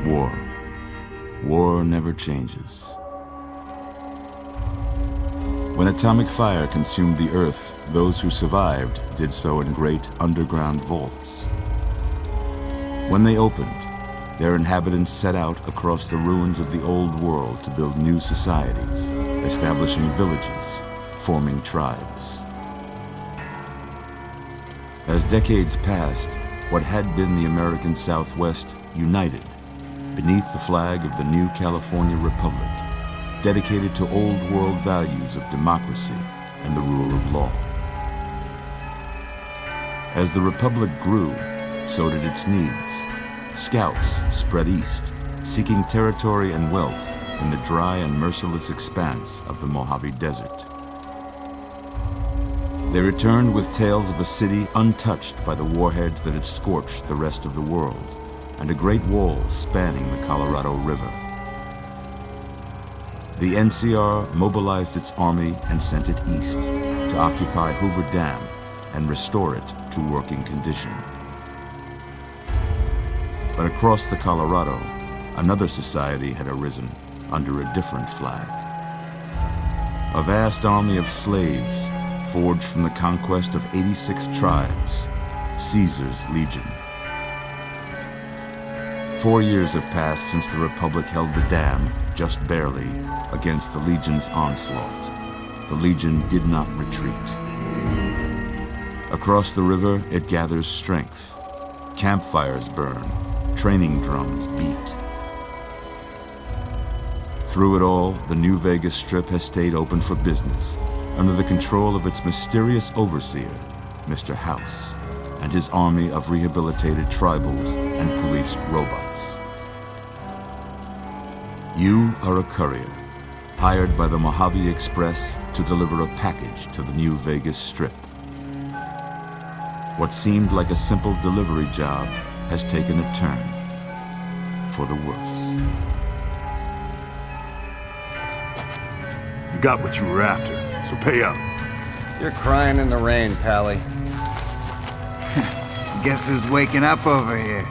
War. War never changes. When atomic fire consumed the Earth, those who survived did so in great underground vaults. When they opened, their inhabitants set out across the ruins of the old world to build new societies, establishing villages, forming tribes. As decades passed, what had been the American Southwest united beneath the flag of the new California Republic, dedicated to old world values of democracy and the rule of law. As the Republic grew, so did its needs. Scouts spread east, seeking territory and wealth in the dry and merciless expanse of the Mojave Desert. They returned with tales of a city untouched by the warheads that had scorched the rest of the world, and a great wall spanning the Colorado River. The NCR mobilized its army and sent it east to occupy Hoover Dam and restore it to working condition. But across the Colorado, another society had arisen under a different flag. A vast army of slaves forged from the conquest of 86 tribes, Caesar's Legion. 4 years have passed since the Republic held the dam, just barely, against the Legion's onslaught. The Legion did not retreat. Across the river, it gathers strength. Campfires burn, training drums beat. Through it all, the New Vegas Strip has stayed open for business, under the control of its mysterious overseer, Mr. House, and his army of rehabilitated tribals and police robots. You are a courier, hired by the Mojave Express to deliver a package to the New Vegas Strip. What seemed like a simple delivery job has taken a turn for the worse. You got what you were after, so pay up. You're crying in the rain, Pally. Guess who's waking up over here?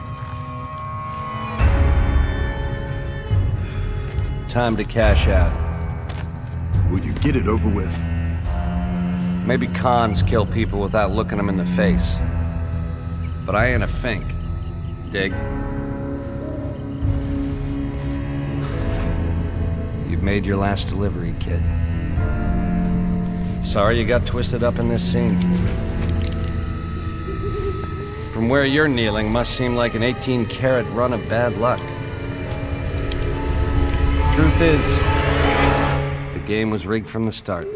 Time to cash out. Will you get it over with? Maybe cons kill people without looking them in the face. But I ain't a fink. Dig? You've made your last delivery, kid. Sorry you got twisted up in this scene. From where you're kneeling must seem like an 18-carat run of bad luck. Truth is, the game was rigged from the start.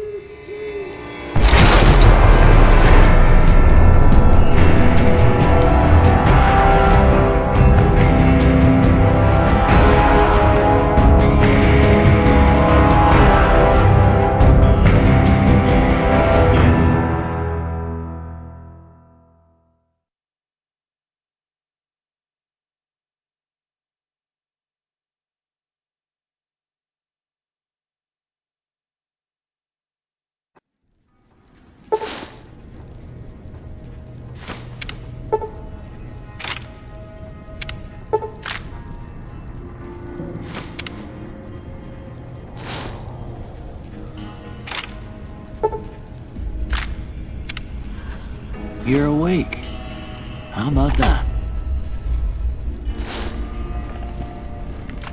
You're awake. How about that?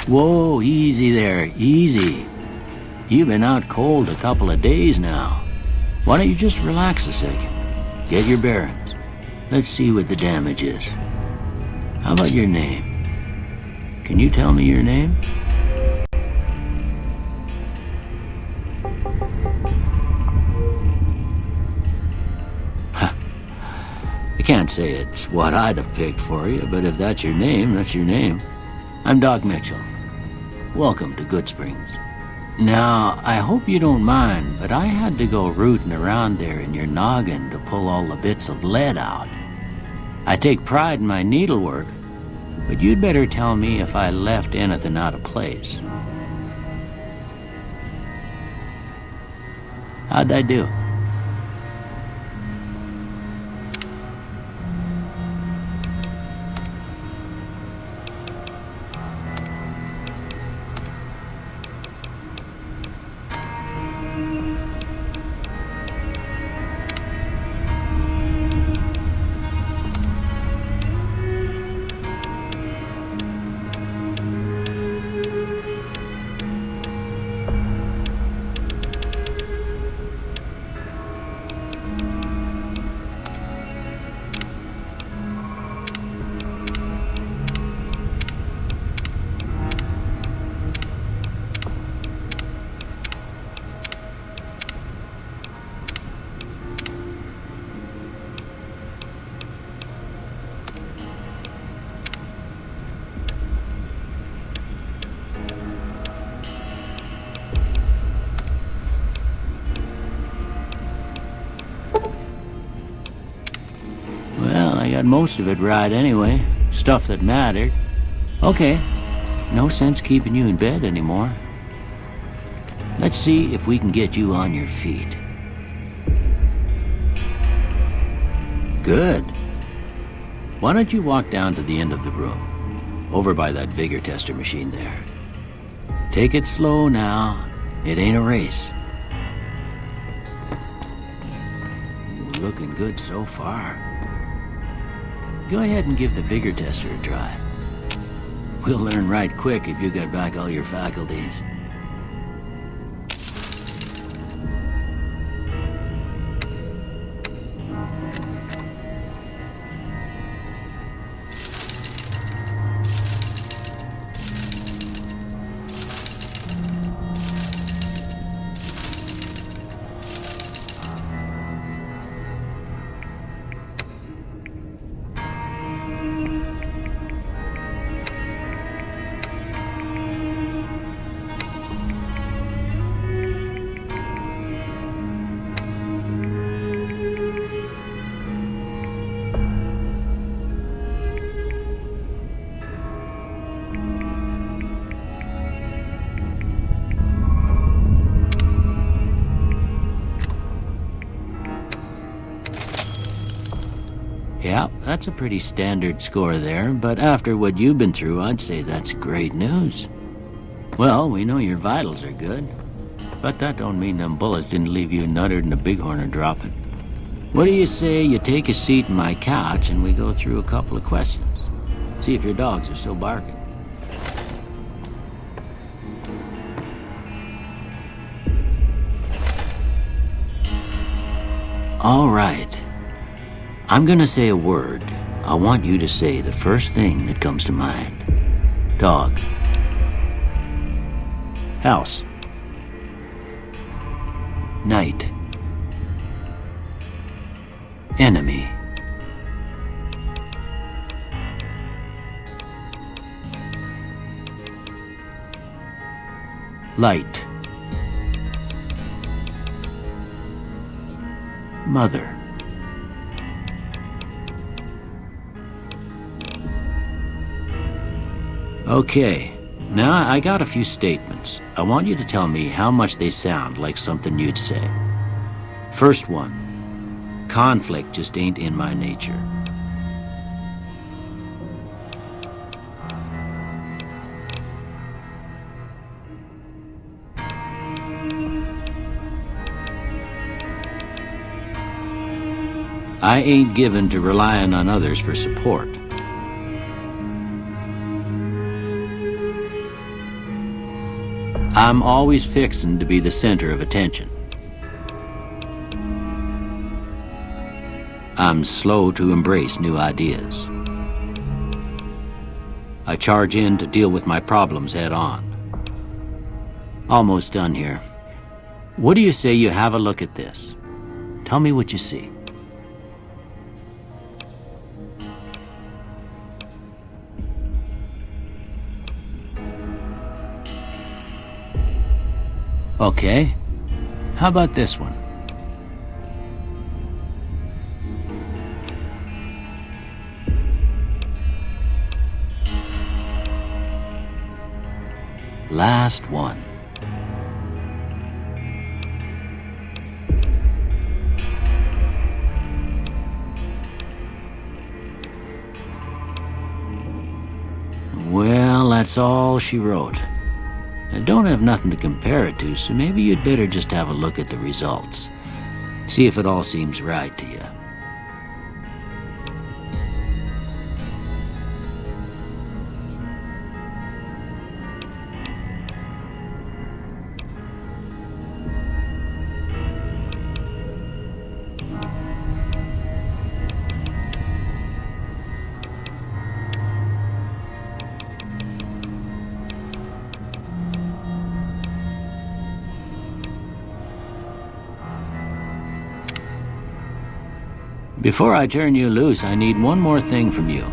Whoa, easy there, easy. You've been out cold a couple of days now. Why don't you just relax a second? Get your bearings. Let's see what the damage is. How about your name? Can you tell me your name? I can't say it's what I'd have picked for you, but if that's your name, that's your name. I'm Doc Mitchell. Welcome to Goodsprings. Now, I hope you don't mind, but I had to go rooting around there in your noggin to pull all the bits of lead out. I take pride in my needlework, but you'd better tell me if I left anything out of place. How'd I do? most of it right anyway. Stuff that mattered. Okay, no sense keeping you in bed anymore. Let's see if we can get you on your feet. Good. Why don't you walk down to the end of the room, over by that vigor tester machine there. Take it slow now. It ain't a race. You're looking good so far. Go ahead and give the vigor tester a try. We'll learn right quick if you got back all your faculties. Yeah, that's a pretty standard score there, but after what you've been through, I'd say that's great news. Well, we know your vitals are good, but that don't mean them bullets didn't leave you nuttered and a bighorn dropping. What do you say you take a seat in my couch and we go through a couple of questions? See if your dogs are still barking. All right. I'm gonna say a word. I want you to say the first thing that comes to mind. Dog. House. Night. Enemy. Light. Mother. Okay, now I got a few statements. I want you to tell me how much they sound like something you'd say. First one, conflict just ain't in my nature. I ain't given to relying on others for support. I'm always fixin' to be the center of attention. I'm slow to embrace new ideas. I charge in to deal with my problems head on. Almost done here. What do you say you have a look at this? Tell me what you see. Okay, how about this one? Last one. Well, that's all she wrote. I don't have nothing to compare it to, so maybe you'd better just have a look at the results. See if it all seems right to you. Before I turn you loose, I need one more thing from you.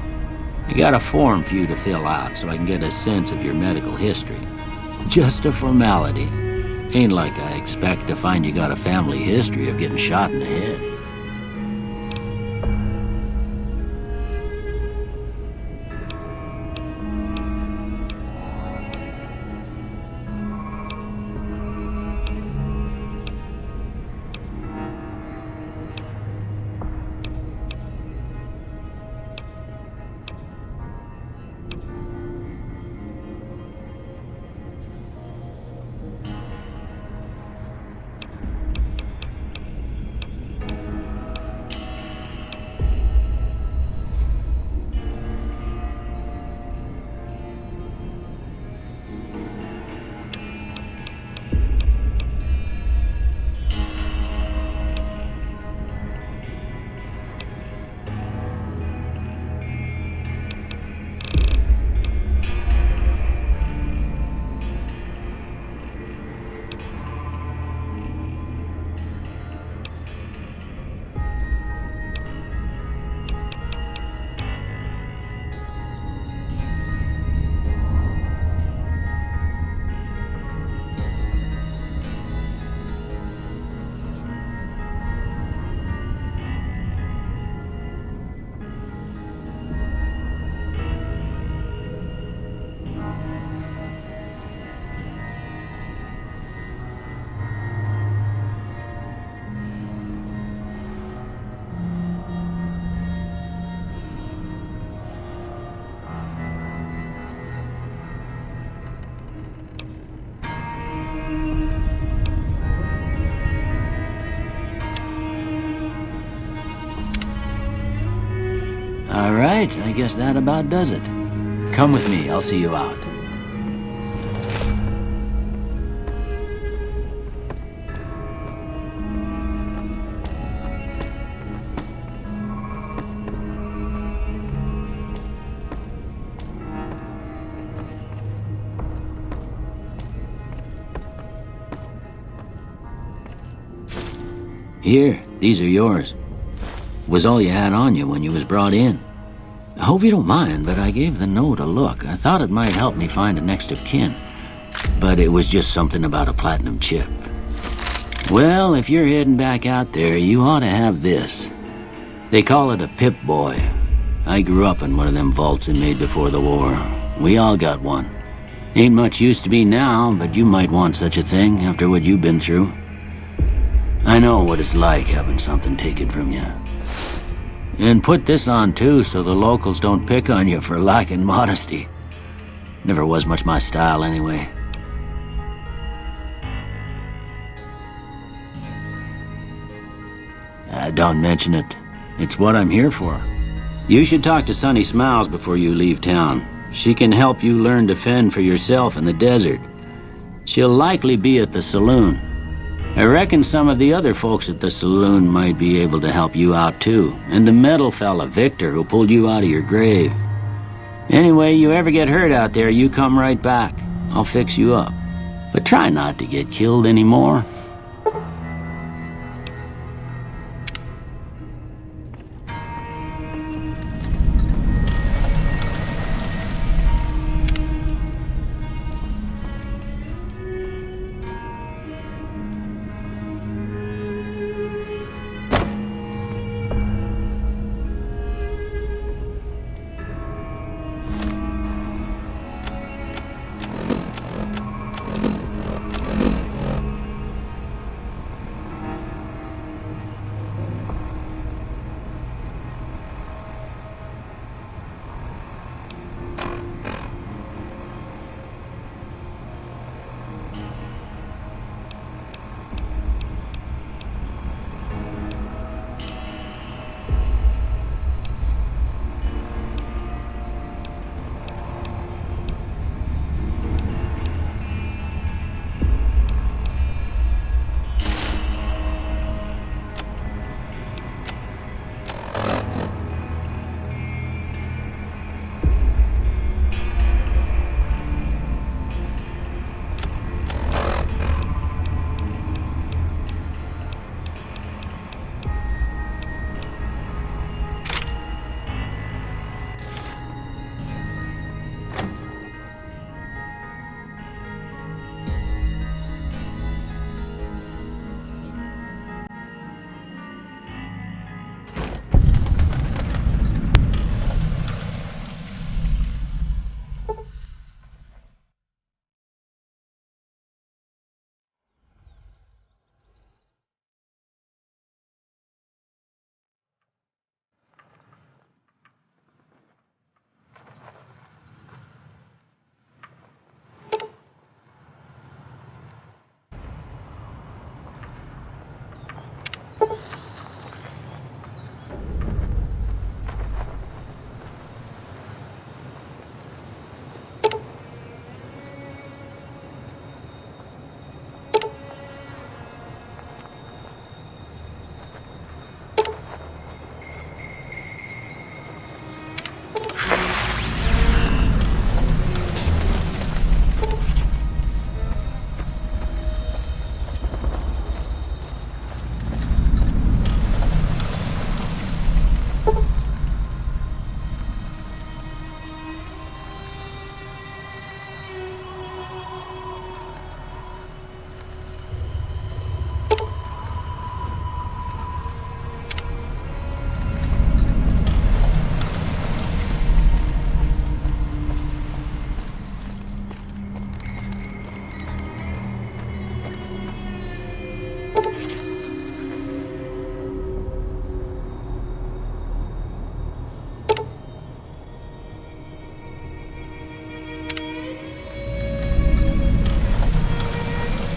I got a form for you to fill out so I can get a sense of your medical history. Just a formality. Ain't like I expect to find you got a family history of getting shot in the head. All right, I guess that about does it. Come with me, I'll see you out. Here, these are yours. Was all you had on you when you was brought in. I hope you don't mind, but I gave the note a look. I thought it might help me find a next of kin. But it was just something about a platinum chip. Well, if you're heading back out there, you ought to have this. They call it a Pip-Boy. I grew up in one of them vaults they made before the war. We all got one. Ain't much use to be now, but you might want such a thing after what you've been through. I know what it's like having something taken from you. And put this on too, so the locals don't pick on you for lacking modesty. Never was much my style anyway. Don't mention it. It's what I'm here for. You should talk to Sunny Smiles before you leave town. She can help you learn to fend for yourself in the desert. She'll likely be at the saloon. I reckon some of the other folks at the saloon might be able to help you out too. And the metal fella, Victor, who pulled you out of your grave. Anyway, you ever get hurt out there, you come right back. I'll fix you up. But try not to get killed anymore.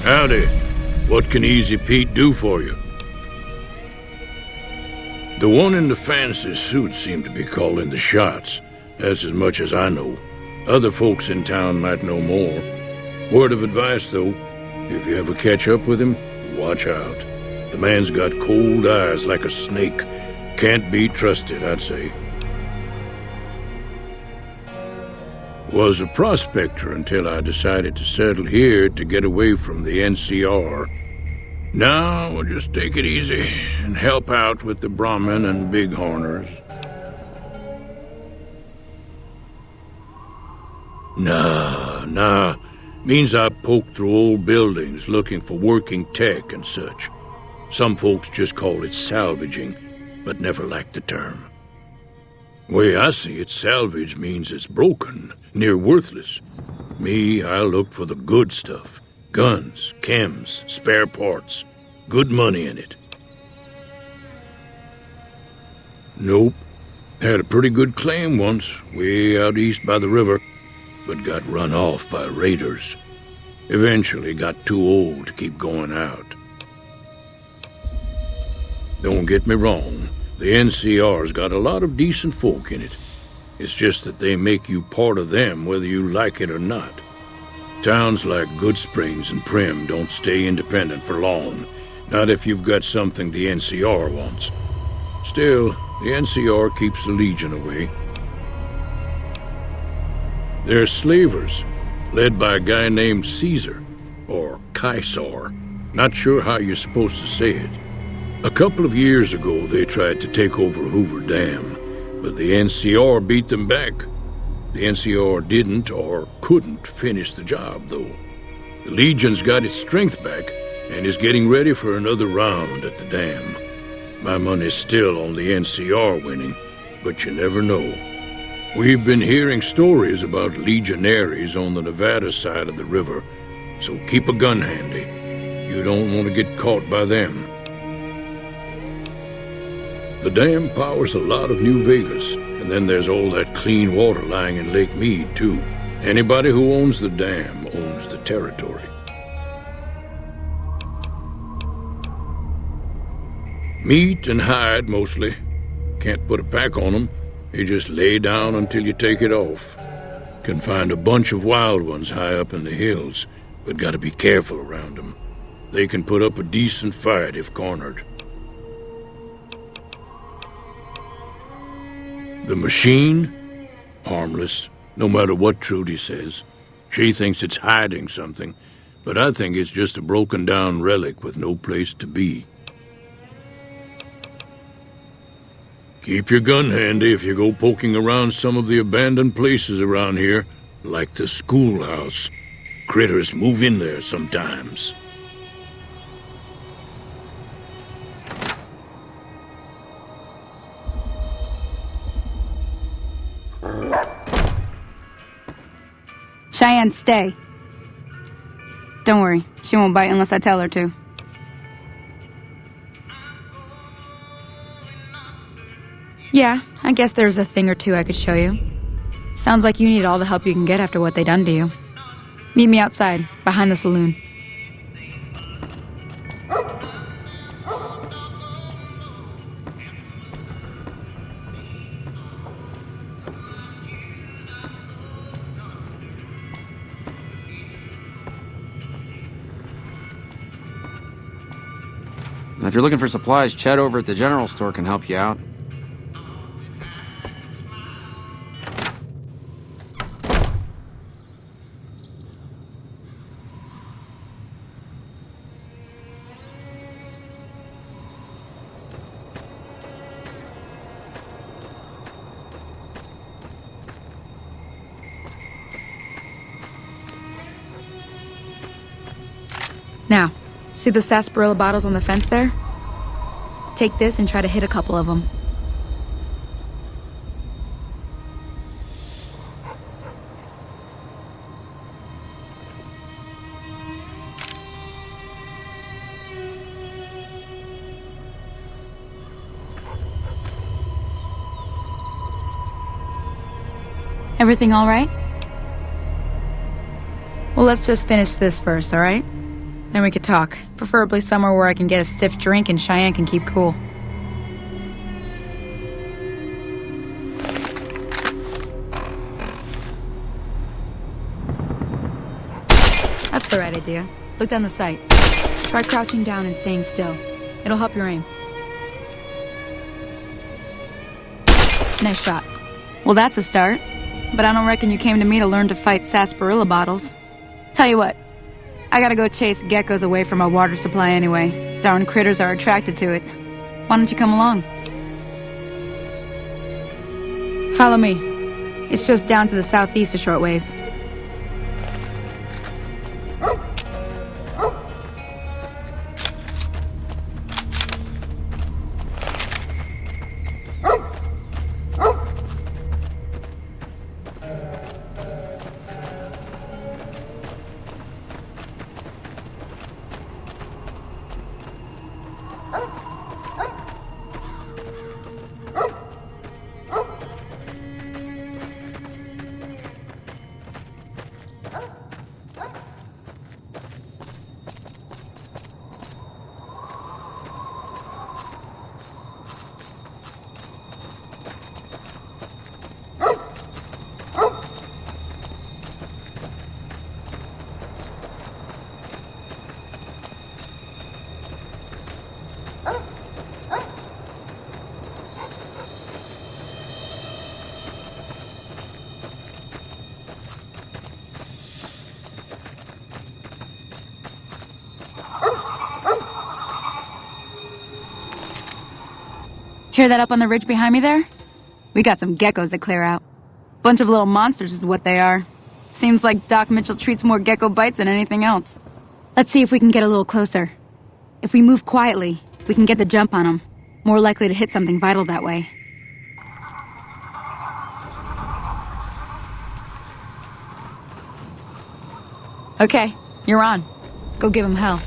Howdy. What can Easy Pete do for you? The one in the fancy suit seemed to be calling the shots. That's as much as I know. Other folks in town might know more. Word of advice, though, if you ever catch up with him, watch out. The man's got cold eyes like a snake. Can't be trusted, I'd say. Was a prospector until I decided to settle here to get away from the NCR. Now we'll just take it easy and help out with the Brahmin and Bighorners. Nah. Means I poke through old buildings looking for working tech and such. Some folks just call it salvaging, but never liked the term. Way I see it, salvage means it's broken, near worthless. Me, I look for the good stuff. Guns, chems, spare parts. Good money in it. Nope. Had a pretty good claim once, way out east by the river, but got run off by raiders. Eventually got too old to keep going out. Don't get me wrong, the NCR's got a lot of decent folk in it. It's just that they make you part of them whether you like it or not. Towns like Goodsprings and Primm don't stay independent for long, not if you've got something the NCR wants. Still, the NCR keeps the Legion away. They're slavers, led by a guy named Caesar, or Caesar. Not sure how you're supposed to say it. A couple of years ago, they tried to take over Hoover Dam, but the NCR beat them back. The NCR didn't or couldn't finish the job, though. The Legion's got its strength back and is getting ready for another round at the dam. My money's still on the NCR winning, but you never know. We've been hearing stories about legionaries on the Nevada side of the river, so keep a gun handy. You don't want to get caught by them. The dam powers a lot of New Vegas, and then there's all that clean water lying in Lake Mead, too. Anybody who owns the dam owns the territory. Meat and hide, mostly. Can't put a pack on them. You just lay down until you take it off. Can find a bunch of wild ones high up in the hills, but gotta be careful around them. They can put up a decent fight if cornered. The machine? Harmless, no matter what Trudy says. She thinks it's hiding something, but I think it's just a broken-down relic with no place to be. Keep your gun handy if you go poking around some of the abandoned places around here, like the schoolhouse. Critters move in there sometimes. Cheyenne, stay. Don't worry, she won't bite unless I tell her to. Yeah, I guess there's a thing or two I could show you. Sounds like you need all the help you can get after what they done to you. Meet me outside, behind the saloon. If you're looking for supplies, Chet over at the general store can help you out. Now, see the sarsaparilla bottles on the fence there? Take this and try to hit a couple of them. Everything all right? Well, let's just finish this first, all right? Then we could talk, preferably somewhere where I can get a stiff drink and Cheyenne can keep cool. That's the right idea. Look down the sight. Try crouching down and staying still. It'll help your aim. Nice shot. Well, that's a start. But I don't reckon you came to me to learn to fight sarsaparilla bottles. Tell you what, I gotta go chase geckos away from our water supply anyway. Darn critters are attracted to it. Why don't you come along? Follow me. It's just down to the southeast a short ways. Hear that up on the ridge behind me there? We got some geckos to clear out. Bunch of little monsters is what they are. Seems like Doc Mitchell treats more gecko bites than anything else. Let's see if we can get a little closer. If we move quietly, we can get the jump on them. More likely to hit something vital that way. Okay, you're on. Go give him hell.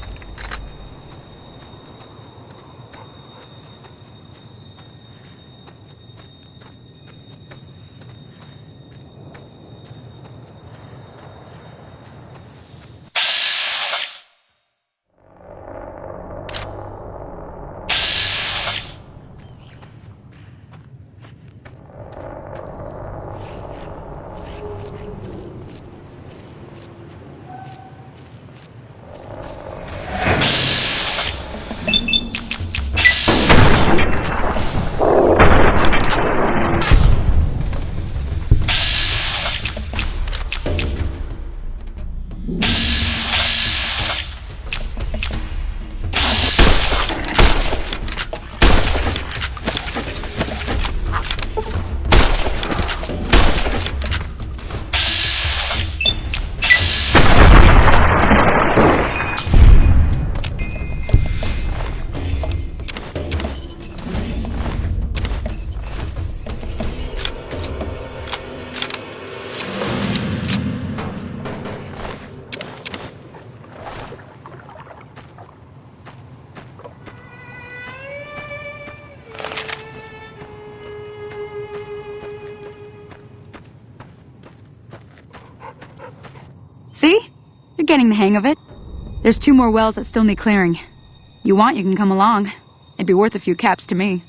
See? You're getting the hang of it. There's 2 more wells that still need clearing. You want, you can come along. It'd be worth a few caps to me.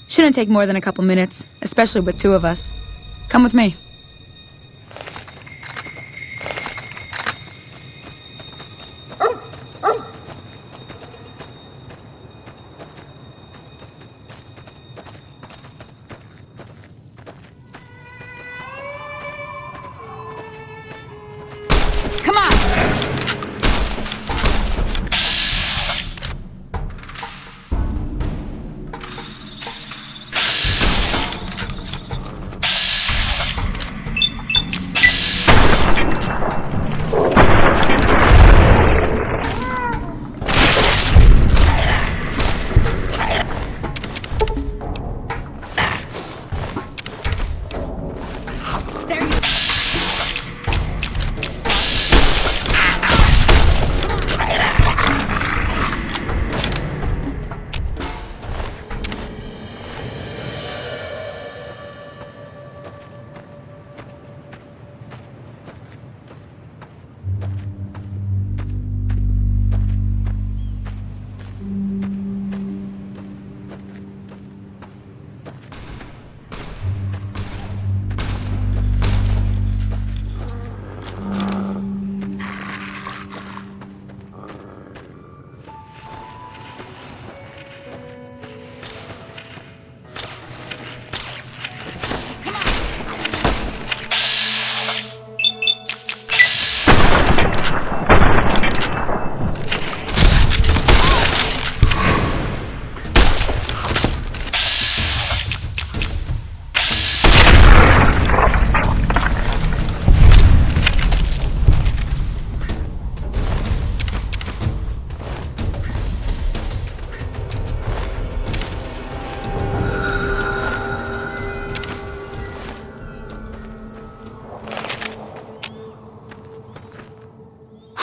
Shouldn't take more than a couple minutes, especially with 2 of us. Come with me. Come on!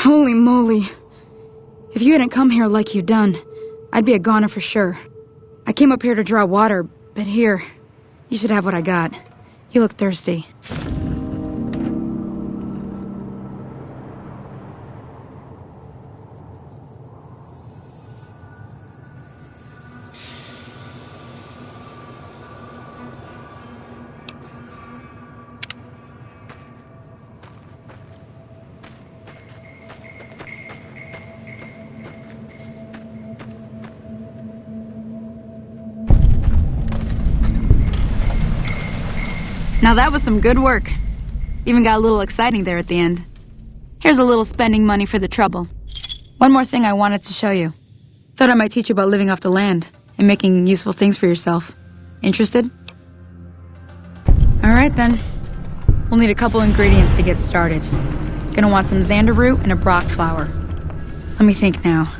Holy moly. If you hadn't come here like you done, I'd be a goner for sure. I came up here to draw water, but here, you should have what I got. You look thirsty. Now that was some good work. Even got a little exciting there at the end. Here's a little spending money for the trouble. One more thing I wanted to show you. Thought I might teach you about living off the land and making useful things for yourself. Interested? Alright then. We'll need a couple ingredients to get started. Gonna want some xander root and a brock flower. Let me think now.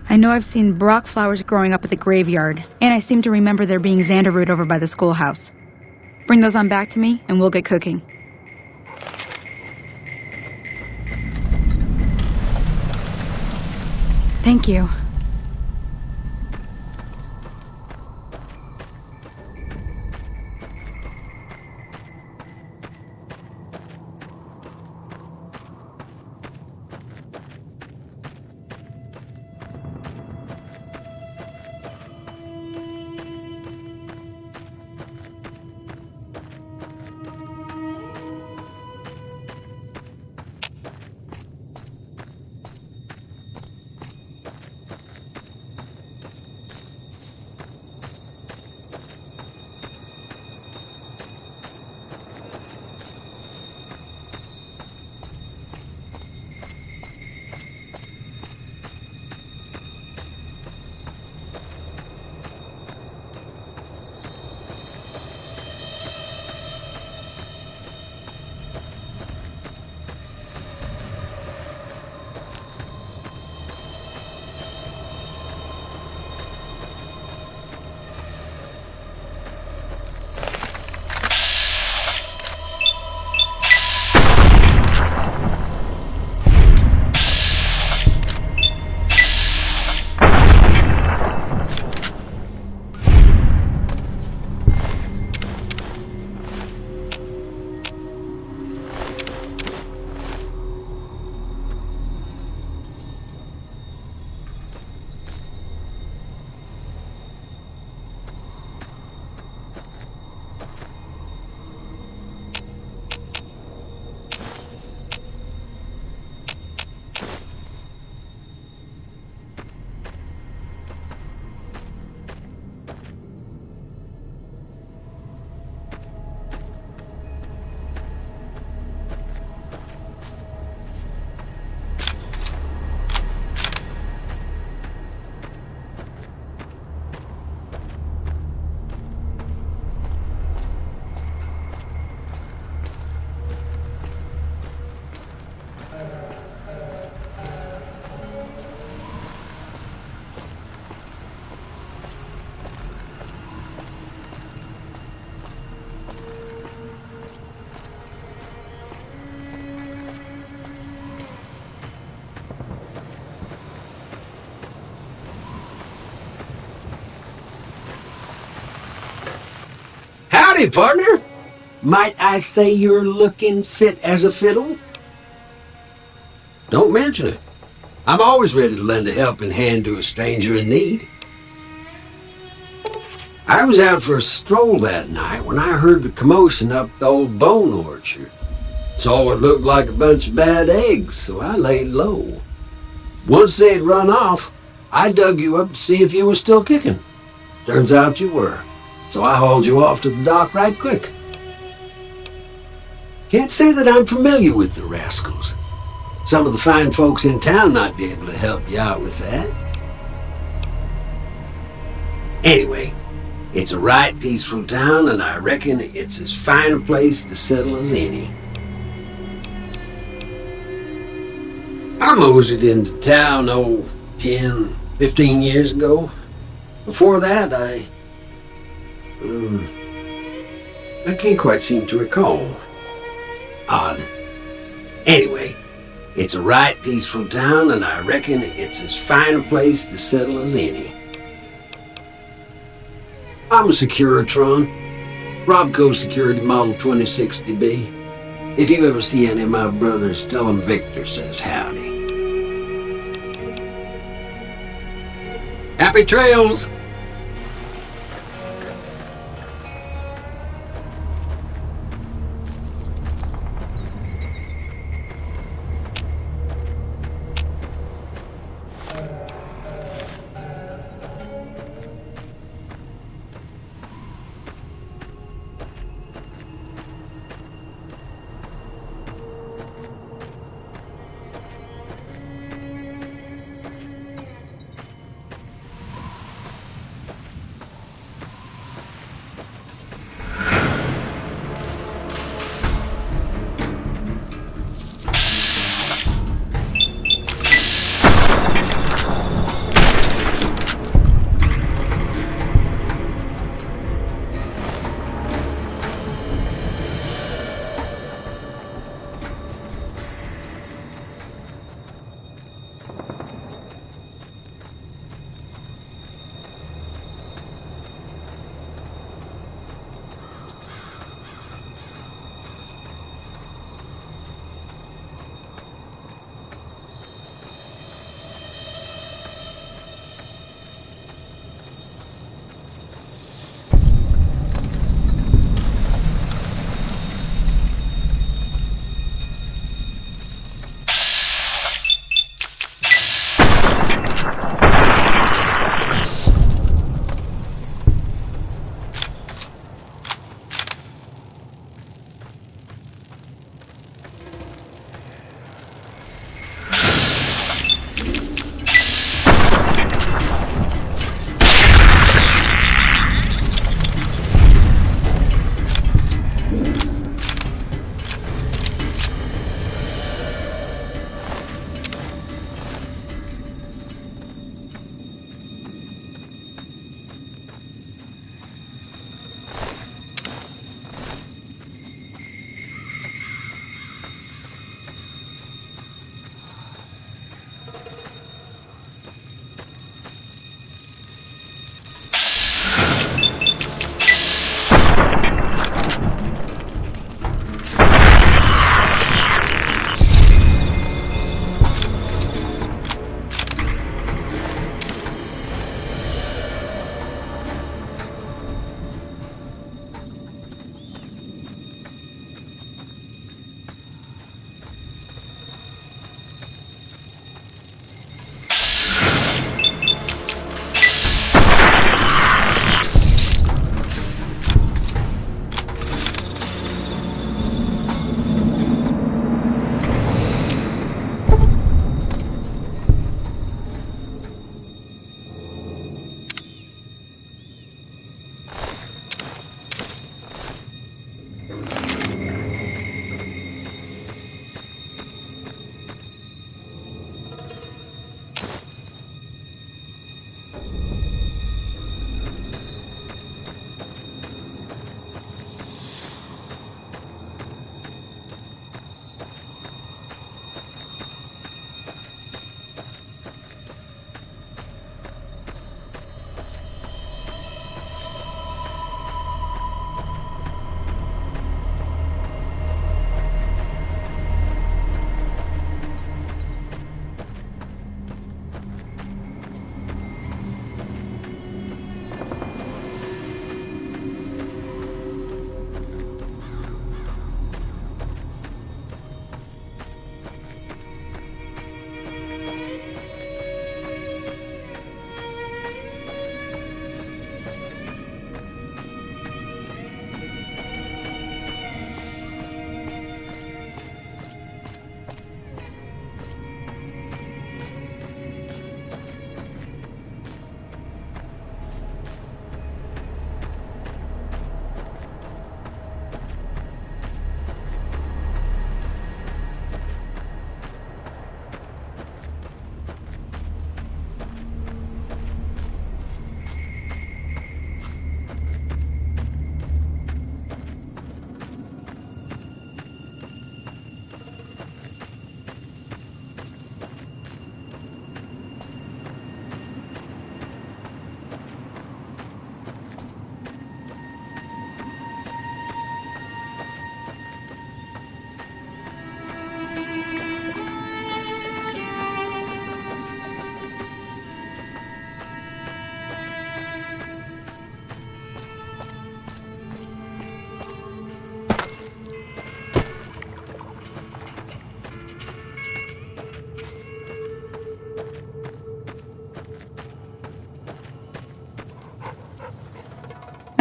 I know I've seen brock flowers growing up at the graveyard, and I seem to remember there being xander root over by the schoolhouse. Bring those on back to me, and we'll get cooking. Thank you. Howdy, partner. Might I say you're looking fit as a fiddle? Don't mention it. I'm always ready to lend a helping hand to a stranger in need. I was out for a stroll that night when I heard the commotion up the old bone orchard. Saw what looked like a bunch of bad eggs, so I laid low. Once they'd run off, I dug you up to see if you were still kicking. Turns out you were, so I hauled you off to the dock right quick. Can't say that I'm familiar with the rascals. Some of the fine folks in town might be able to help you out with that. Anyway, it's a right peaceful town, and I reckon it's as fine a place to settle as any. I moseyed into town, 10, 15 years ago. Before that, I can't quite seem to recall. Odd. Anyway, It's a right peaceful town, and I reckon it's as fine a place to settle as any. I'm a Securitron. Robco Security Model 2060B. If you ever see any of my brothers, tell them Victor says howdy. Happy trails!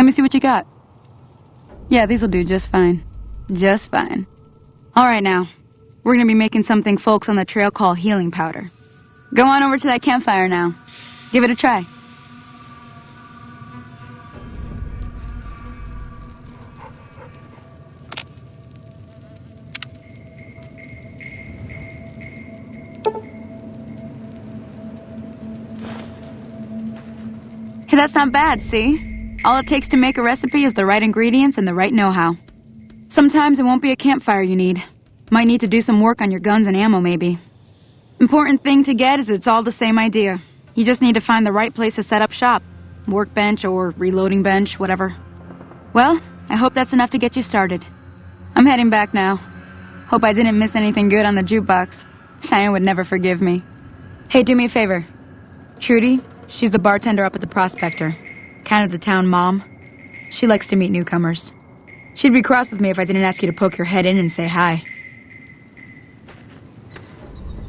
Let me see what you got. Yeah, these'll do just fine. Just fine. All right, now. We're gonna be making something folks on the trail call healing powder. Go on over to that campfire now. Give it a try. Hey, that's not bad, see? All it takes to make a recipe is the right ingredients and the right know-how. Sometimes it won't be a campfire you need. Might need to do some work on your guns and ammo, maybe. Important thing to get is it's all the same idea. You just need to find the right place to set up shop. Workbench or reloading bench, whatever. Well, I hope that's enough to get you started. I'm heading back now. Hope I didn't miss anything good on the jukebox. Cheyenne would never forgive me. Hey, do me a favor. Trudy, she's the bartender up at the Prospector. Kind of the town mom. She likes to meet newcomers. She'd be cross with me if I didn't ask you to poke your head in and say hi.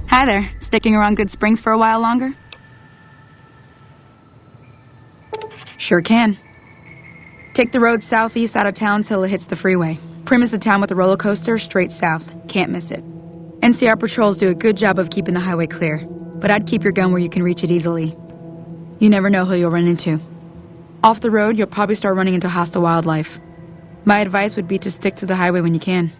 Hi there. Sticking around Good Springs for a while longer? Sure can. Take the road southeast out of town till it hits the freeway. Primm is the town with the roller coaster, straight south. Can't miss it. NCR patrols do a good job of keeping the highway clear, but I'd keep your gun where you can reach it easily. You never know who you'll run into. Off the road, you'll probably start running into hostile wildlife. My advice would be to stick to the highway when you can.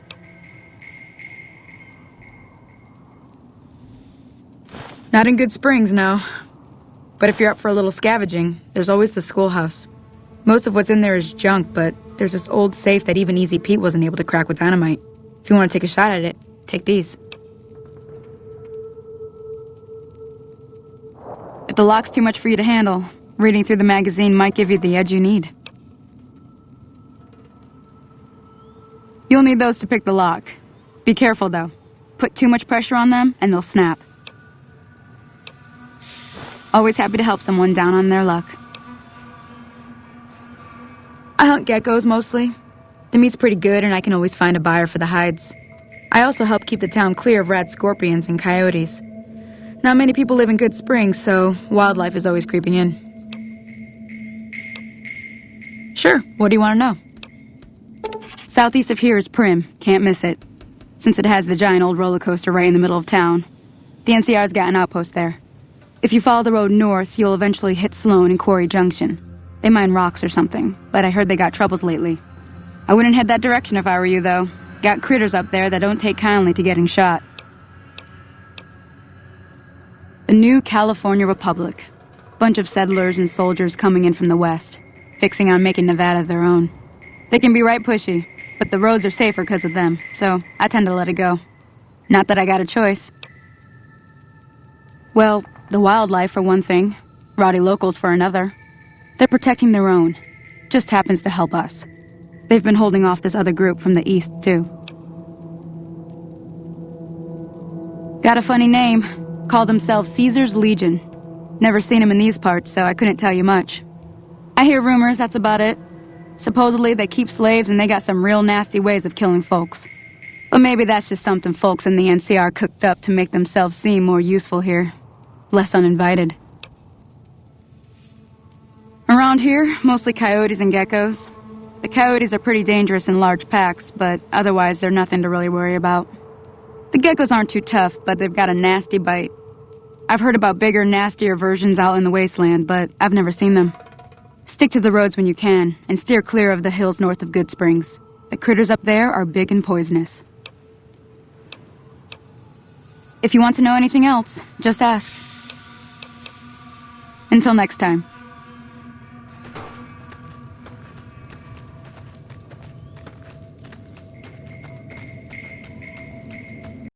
Not in Good Springs, no. But if you're up for a little scavenging, there's always the schoolhouse. Most of what's in there is junk, but there's this old safe that even Easy Pete wasn't able to crack with dynamite. If you want to take a shot at it, take these. If the lock's too much for you to handle, reading through the magazine might give you the edge you need. You'll need those to pick the lock. Be careful, though. Put too much pressure on them, and they'll snap. Always happy to help someone down on their luck. I hunt geckos, mostly. The meat's pretty good, and I can always find a buyer for the hides. I also help keep the town clear of rat scorpions and coyotes. Not many people live in Good Springs, so wildlife is always creeping in. Sure, what do you want to know? Southeast of here is Primm, can't miss it. Since it has the giant old roller coaster right in the middle of town. The NCR's got an outpost there. If you follow the road north, you'll eventually hit Sloan and Quarry Junction. They mine rocks or something, but I heard they got troubles lately. I wouldn't head that direction if I were you, though. Got critters up there that don't take kindly to getting shot. The new California Republic. Bunch of settlers and soldiers coming in from the west, fixing on making Nevada their own. They can be right pushy, but the roads are safer because of them, so I tend to let it go. Not that I got a choice. Well, the wildlife for one thing, rowdy locals for another. They're protecting their own. Just happens to help us. They've been holding off this other group from the east, too. Got a funny name. Call themselves Caesar's Legion. Never seen them in these parts, so I couldn't tell you much. I hear rumors, that's about it. Supposedly they keep slaves and they got some real nasty ways of killing folks. But maybe that's just something folks in the NCR cooked up to make themselves seem more useful here. Less uninvited. Around here, mostly coyotes and geckos. The coyotes are pretty dangerous in large packs, but otherwise they're nothing to really worry about. The geckos aren't too tough, but they've got a nasty bite. I've heard about bigger, nastier versions out in the wasteland, but I've never seen them. Stick to the roads when you can, and steer clear of the hills north of Good Springs. The critters up there are big and poisonous. If you want to know anything else, just ask. Until next time.